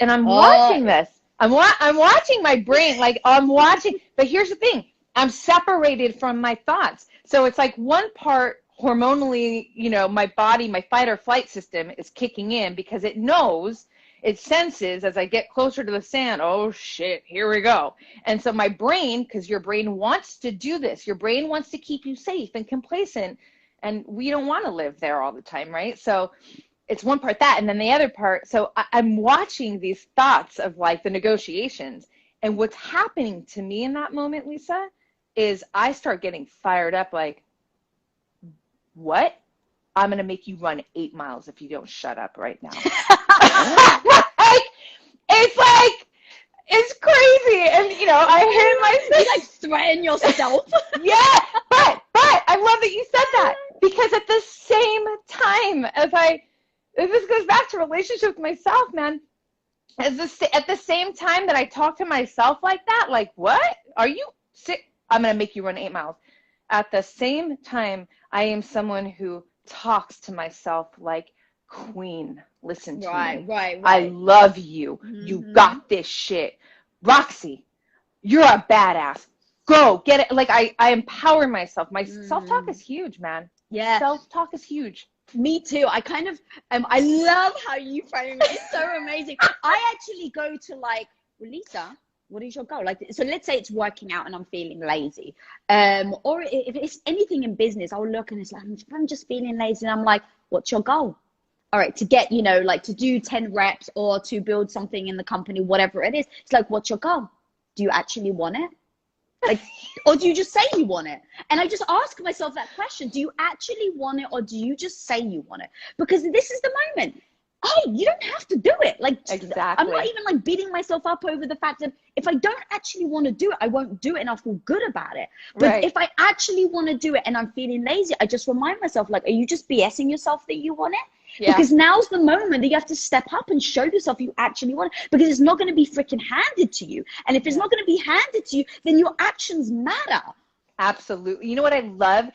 And I'm watching this. I'm watching my brain, I'm watching, but here's the thing. I'm separated from my thoughts. So it's like one part hormonally, my body, my fight or flight system is kicking in, because it knows, it senses as I get closer to the sand, oh shit, here we go. And so my brain, because your brain wants to do this, your brain wants to keep you safe and complacent, and we don't want to live there all the time, right? So it's one part that, and then the other part, so I'm watching these thoughts of the negotiations, and what's happening to me in that moment, Lisa, is I start getting fired up, like, what? I'm going to make you run 8 miles if you don't shut up right now. It's crazy. And, I hear myself. You threaten yourself. Yeah. But I love that you said that, because at the same time this goes back to relationship with myself, man. At the same time that I talk to myself like that, like, what? Are you sick? I'm going to make you run 8 miles. At the same time, I am someone who talks to myself like, queen, listen to me. Right. I love you. You got this shit. Roxie, you're a badass. Go get it. I empower myself. My self-talk is huge, man. Yeah. Self-talk is huge. Me too. I kind of, I love how you frame it. It's so amazing. I actually go to well, Lisa, what is your goal? So let's say it's working out and I'm feeling lazy. Or if it's anything in business, I'll look and it's like, I'm just feeling lazy. And I'm like, what's your goal? All right, to get, to do 10 reps or to build something in the company, whatever it is. It's like, what's your goal? Do you actually want it? Or do you just say you want it? And I just ask myself that question. Do you actually want it, or do you just say you want it? Because this is the moment. Hey, you don't have to do it. Exactly. I'm not even beating myself up over the fact that if I don't actually want to do it, I won't do it and I'll feel good about it. But if I actually want to do it and I'm feeling lazy, I just remind myself, are you just BSing yourself that you want it? Yeah. Because now's the moment that you have to step up and show yourself you actually want it, because it's not going to be freaking handed to you. And if it's not going to be handed to you, then your actions matter. Absolutely. You know what I love?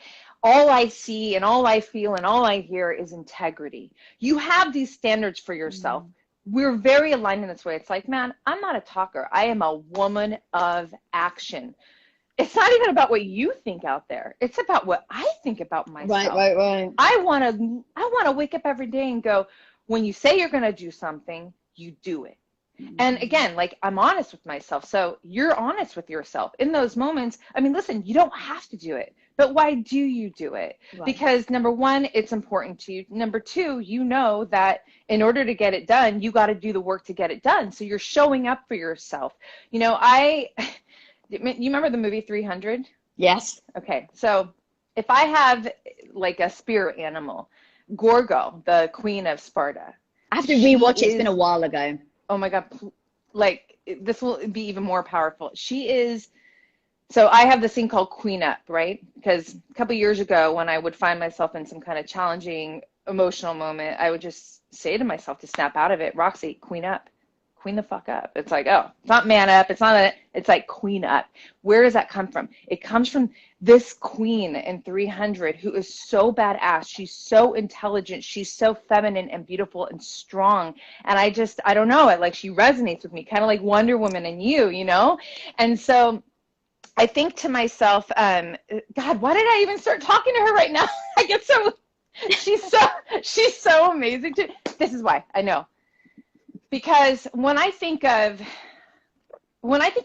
All I see and all I feel and all I hear is integrity. You have these standards for yourself. We're very aligned in this way. It's like, man, I'm not a talker. I am a woman of action. it's not even about what you think out there. It's about what I think about myself. Right. I want to wake up every day and go, when you say you're going to do something, you do it. And again, like, I'm honest with myself. So you're honest with yourself in those moments. I mean, listen, you don't have to do it, but why do you do it? Right. Because number one, it's important to you. Number two, you know that in order to get it done, you got to do the work to get it done. So you're showing up for yourself. You know, you remember the movie 300? Yes. Okay. So if I have like a spirit animal, Gorgo, the queen of Sparta. I have to rewatch it. It's been a while ago. Oh my God, like, this will be even more powerful. So I have this thing called Queen Up, right? Because a couple of years ago, when I would find myself in some kind of challenging emotional moment, I would just say to myself to snap out of it, Roxie, Queen Up. Queen the fuck up. It's like, oh, it's not man up. It's like queen up. Where does that come from? It comes from this queen in 300 who is so badass. She's so intelligent. She's so feminine and beautiful and strong. And I don't know, like, she resonates with me, kind of like Wonder Woman and you know? And so I think to myself, God, why did I even start talking to her right now? I get so, she's so amazing too. This is why, I know. Because when I think of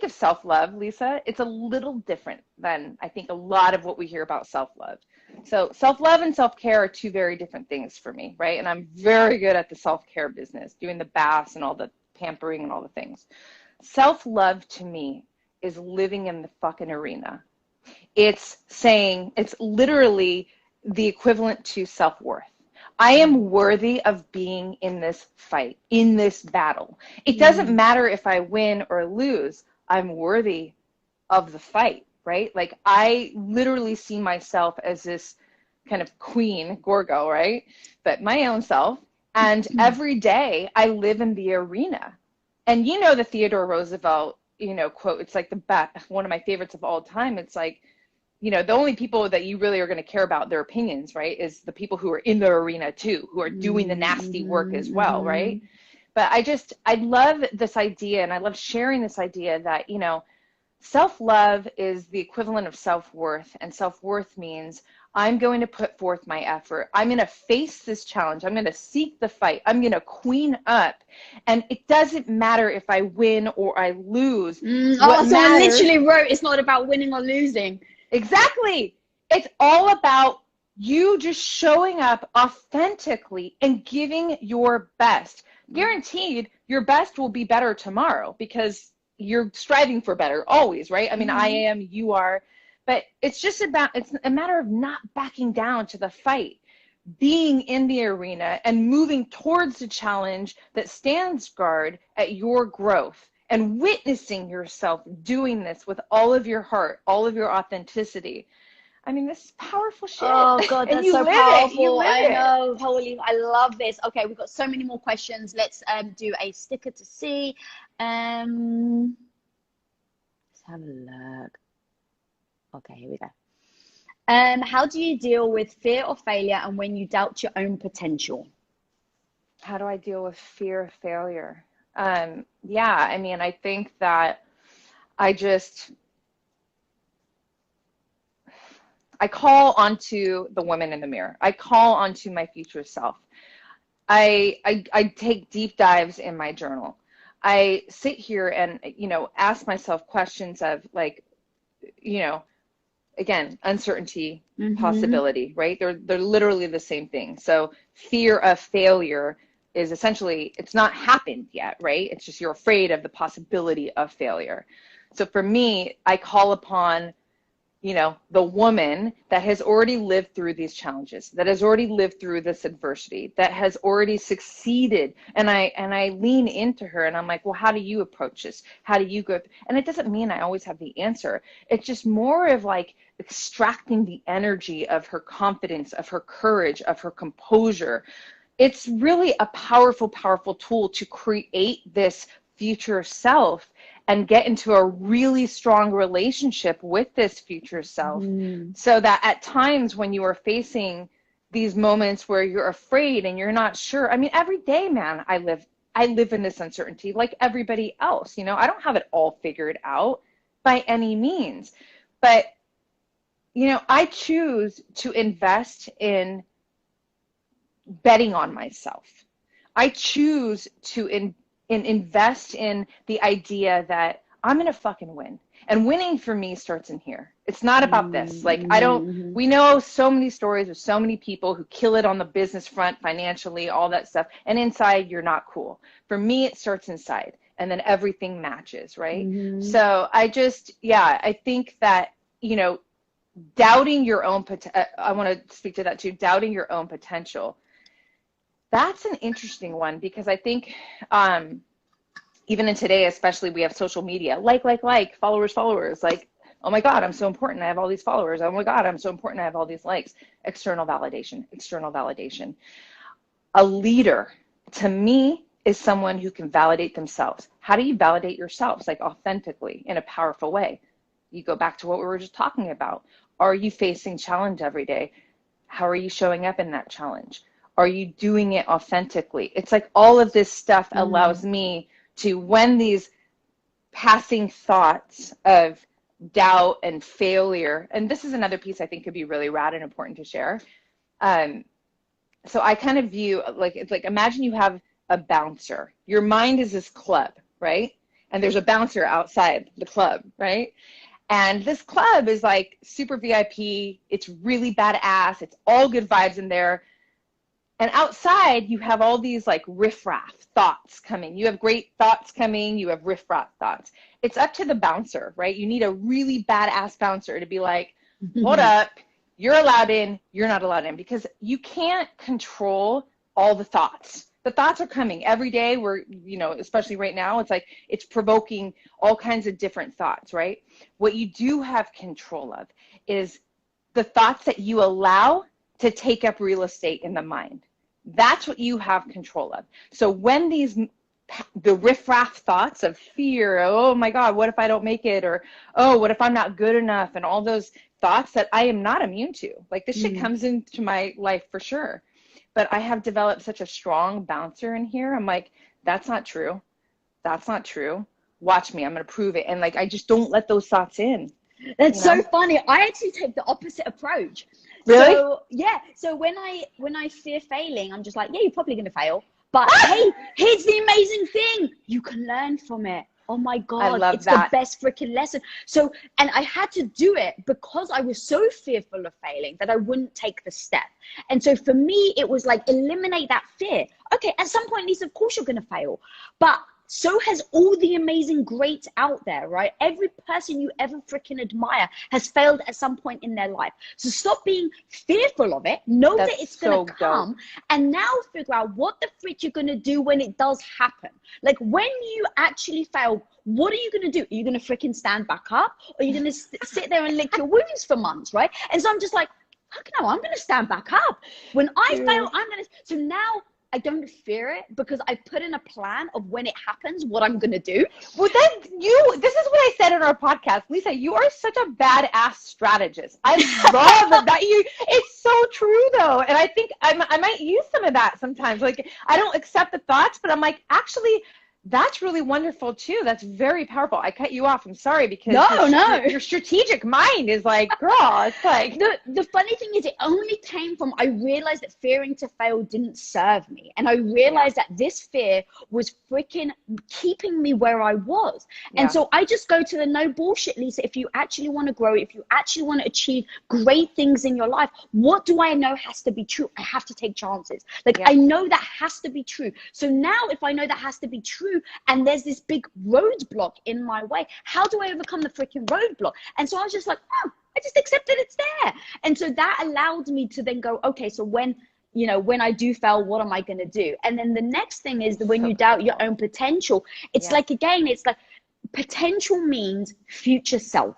self-love, Lisa, it's a little different than I think a lot of what we hear about self-love. So self-love and self-care are two very different things for me, right? And I'm very good at the self-care business, doing the baths and all the pampering and all the things. Self-love to me is living in the fucking arena. It's literally the equivalent to self-worth. I am worthy of being in this fight, in this battle. It doesn't matter if I win or lose. I'm worthy of the fight, right? Like, I literally see myself as this kind of queen, Gorgo, right? But my own self. And every day I live in the arena. And you know the Theodore Roosevelt, quote, it's like one of my favorites of all time. It's like, the only people that you really are going to care about their opinions, right, is the people who are in the arena too, who are doing the nasty work as well, right? But I love this idea, and I love sharing this idea that, self-love is the equivalent of self-worth, and self-worth means I'm going to put forth my effort. I'm going to face this challenge. I'm going to seek the fight. I'm going to queen up. And it doesn't matter if I win or I lose. Someone literally wrote, it's not about winning or losing. Exactly. It's all about you just showing up authentically and giving your best. Guaranteed, your best will be better tomorrow because you're striving for better always, right? I mean, I am, you are, but it's a matter of not backing down to the fight, being in the arena and moving towards the challenge that stands guard at your growth. And witnessing yourself doing this with all of your heart, all of your authenticity. I mean, this is powerful shit. Oh, God, that's so powerful. I know. Holy, I love this. Okay, we've got so many more questions. Let's do a sticker to see. Let's have a look. Okay, here we go. How do you deal with fear of failure and when you doubt your own potential? How do I deal with fear of failure? Yeah, I mean, I think that I call onto the woman in the mirror. I call onto my future self. I take deep dives in my journal. I sit here and, ask myself questions of like, again, uncertainty, possibility, right? They're literally the same thing. So fear of failure is essentially, it's not happened yet, right? It's just you're afraid of the possibility of failure. So for me, I call upon, the woman that has already lived through these challenges, that has already lived through this adversity, that has already succeeded. And I lean into her and I'm like, well, how do you approach this? How do you go? And it doesn't mean I always have the answer. It's just more of like extracting the energy of her confidence, of her courage, of her composure. It's really a powerful, powerful tool to create this future self and get into a really strong relationship with this future self so that at times when you are facing these moments where you're afraid and you're not sure, I mean, every day, man, I live in this uncertainty like everybody else. I don't have it all figured out by any means. But, you know, I choose to invest in betting on myself. I choose to invest in the idea that I'm going to fucking win. And winning for me starts in here. It's not about this. Like, we know so many stories of so many people who kill it on the business front, financially, all that stuff. And inside, you're not cool. For me, it starts inside. And then everything matches, right? So I think that, you know, doubting your own, I want to speak to that too, doubting your own potential. That's an interesting one, because I think, even in today, especially, we have social media, like, followers, like, oh my God, I'm so important, I have all these followers. Oh my God, I'm so important, I have all these likes. External validation. A leader, to me, is someone who can validate themselves. How do you validate yourselves? Like, authentically, in a powerful way. You go back to what we were just talking about. Are you facing challenge every day? How are you showing up in that challenge? Are you doing it authentically? It's like all of this stuff allows me to, when these passing thoughts of doubt and failure, and this is another piece I think could be really rad and important to share. So I kind of view, like, it's like, imagine you have a bouncer. Your mind is this club, right? And there's a bouncer outside the club, right? And this club is like super VIP. It's really badass. It's all good vibes in there. And outside, you have all these like riffraff thoughts coming. You have great thoughts coming. You have riffraff thoughts. It's up to the bouncer, right? You need a really badass bouncer to be like, hold up, you're allowed in, you're not allowed in, because you can't control all the thoughts. The thoughts are coming every day. We're, you know, especially right now, it's like it's provoking all kinds of different thoughts, right? What you do have control of is the thoughts that you allow to take up real estate in the mind. That's what you have control of. So when the riffraff thoughts of fear, oh my God, what if I don't make it? Or, oh, what if I'm not good enough? And all those thoughts that I am not immune to. Like, this shit comes into my life for sure. But I have developed such a strong bouncer in here. I'm like, that's not true. That's not true. Watch me. I'm going to prove it. And like, I just don't let those thoughts in. That's so funny. I actually take the opposite approach. Really? So yeah. So when I fear failing, I'm just like, yeah, you're probably going to fail. But hey, here's the amazing thing. You can learn from it. Oh my God, it's the best freaking lesson. So, and I had to do it because I was so fearful of failing that I wouldn't take the step. And so for me, it was like, eliminate that fear. Okay, at some point, Lisa, of course you're going to fail. But so has all the amazing greats out there, right? Every person you ever freaking admire has failed at some point in their life. So stop being fearful of it. Know that it's going to come. And now figure out what the frick you're going to do when it does happen. Like, when you actually fail, what are you going to do? Are you going to freaking stand back up? Or are you going to sit there and lick your wounds for months, right? And so I'm just like, fuck no, I'm going to stand back up. When I fail, I'm going to. So now I don't fear it because I put in a plan of when it happens, what I'm going to do. Well, then this is what I said in our podcast. Lisa, you are such a badass strategist. I love that it's so true though. And I think I might use some of that sometimes. Like, I don't accept the thoughts, but I'm like, actually, that's really wonderful too. That's very powerful. I cut you off. I'm sorry, because your strategic mind is like, girl, it's like. The funny thing is, it only came from, I realized that fearing to fail didn't serve me. And I realized that this fear was freaking keeping me where I was. And so I just go to the no bullshit, Lisa. If you actually want to grow, if you actually want to achieve great things in your life, what do I know has to be true? I have to take chances. Like, I know that has to be true. So now if I know that has to be true, and there's this big roadblock in my way, how do I overcome the freaking roadblock? And so I was just like, oh, I just accepted it's there. And so that allowed me to then go, okay, so when I do fail, what am I going to do? And then the next thing is that when you doubt your own potential, it's like, again, it's like potential means future self.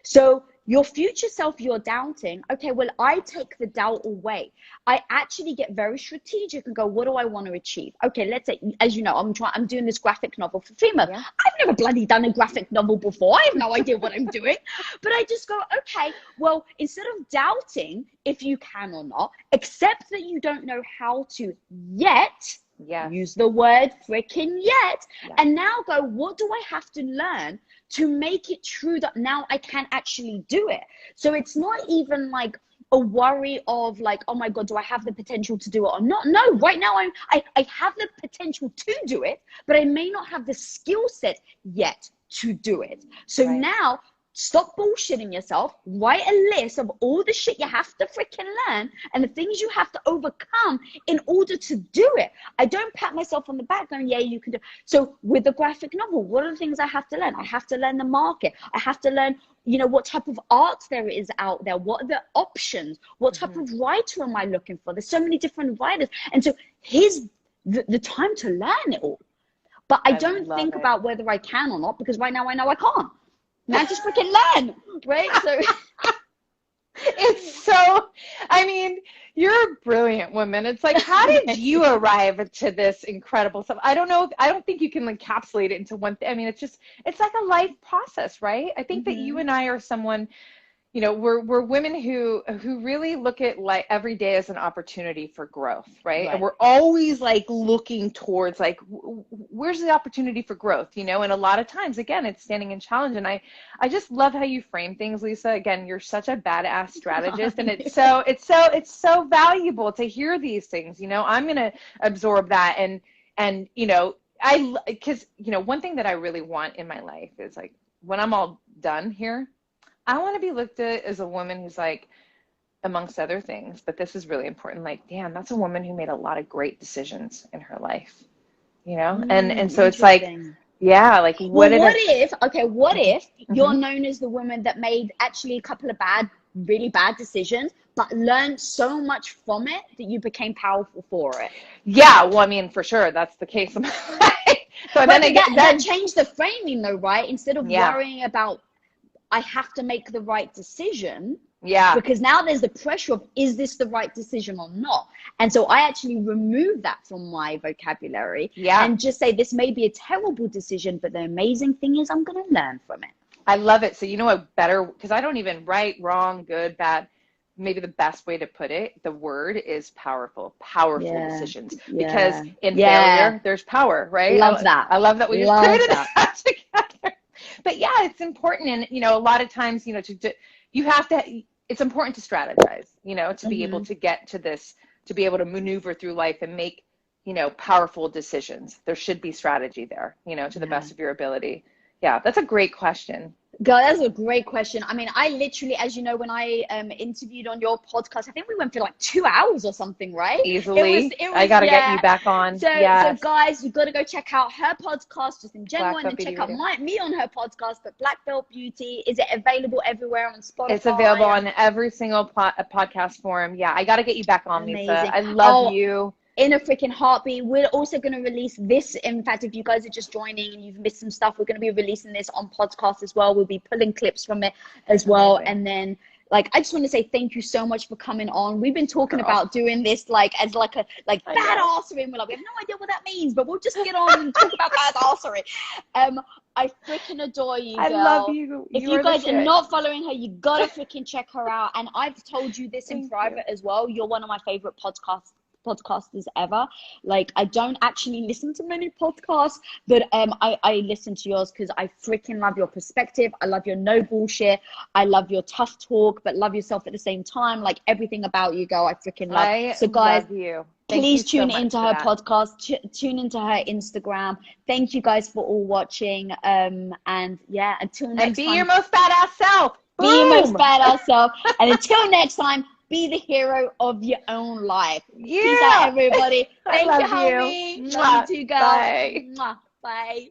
So your future self, you're doubting. Okay, well, I take the doubt away. I actually get very strategic and go, what do I want to achieve? Okay, let's say, as you know, I'm doing this graphic novel for female. I've never bloody done a graphic novel before. I have no idea what I'm doing. But I just go, okay, well, instead of doubting if you can or not, accept that you don't know how to yet, Yes. Use the word freaking yet. Yeah. And now go, what do I have to learn to make it true that now I can actually do it? So it's not even like a worry of like, oh my God, do I have the potential to do it or not? No, right now I have the potential to do it, but I may not have the skill set yet to do it. So now stop bullshitting yourself. Write a list of all the shit you have to freaking learn and the things you have to overcome in order to do it. I don't pat myself on the back going, yeah, you can do. So with the graphic novel, what are the things I have to learn? I have to learn the market. I have to learn, you know, what type of art there is out there. What are the options? What type of writer am I looking for? There's so many different writers. And so here's the time to learn it all. But I don't think about whether I can or not, because right now I know I can't. Now just freaking learn, right? So it's so, I mean, you're a brilliant woman. It's like, how did you arrive to this incredible stuff? I don't know. I don't think you can encapsulate it into one thing. I mean, it's just, it's like a life process, right? I think that you and I are someone, you know, we're women who really look at like every day as an opportunity for growth, right? And we're always like looking towards like, where's the opportunity for growth, you know? And a lot of times, again, it's standing in challenge. And I just love how you frame things, Lisa. Again, you're such a badass strategist, and it's so valuable to hear these things. You know, I'm gonna absorb that, and you know, because you know, one thing that I really want in my life is like when I'm all done here, I want to be looked at as a woman who's like, amongst other things, but this is really important, like, damn, that's a woman who made a lot of great decisions in her life, you know? And so it's like, yeah, like what if you're known as the woman that made actually a couple of really bad decisions, but learned so much from it that you became powerful for it? Yeah, well, I mean, for sure, that's the case. So then that changed the framing though, right? Instead of worrying about, I have to make the right decision. Yeah. Because now there's the pressure of, is this the right decision or not? And so I actually remove that from my vocabulary and just say, this may be a terrible decision, but the amazing thing is I'm going to learn from it. I love it. So you know what better, because I don't even right, wrong, good, bad. Maybe the best way to put it, the word is powerful decisions. Because in failure, there's power, right? Love that. I love that we just created that together. But yeah, it's important. And, you know, a lot of times, you know, it's important to strategize, you know, to be able to get to this, to be able to maneuver through life and make, you know, powerful decisions. There should be strategy there, you know, to the best of your ability. Yeah, that's a great question. Girl, that's a great question. I mean, I literally, as you know, when I interviewed on your podcast, I think we went for like 2 hours or something, right? Easily. It was, I got to get you back on. So guys, you got to go check out her podcast just in general, and then check out me on her podcast, but Blackbell Beauty. Is it available everywhere on Spotify? It's available on every single podcast forum. Yeah, I got to get you back on, Lisa. I love you. In a freaking heartbeat. We're also going to release this. In fact, if you guys are just joining and you've missed some stuff, we're going to be releasing this on podcast as well. We'll be pulling clips from it as well. Amazing. And then, like, I just want to say thank you so much for coming on. We've been talking about doing this like as like a badassery, and we're like, we have no idea what that means, but we'll just get on and talk about badassery. I freaking adore you, girl. I love you. If you guys are not following her, you gotta freaking check her out. And I've told you this in private as well. You're one of my favorite podcasters ever. Like, I don't actually listen to many podcasts, but I listen to yours because I freaking love your perspective. I love your no bullshit. I love your tough talk, but love yourself at the same time. Like, everything about you, girl, I freaking love. So guys, please tune into her podcast, tune into her Instagram. Thank you guys for all watching. And yeah, until next time. And be your most badass self. Be your most badass self. And until next time, be the hero of your own life. Yeah. Peace out, everybody. Thank you, homie. Love you too, guys. Bye. Bye.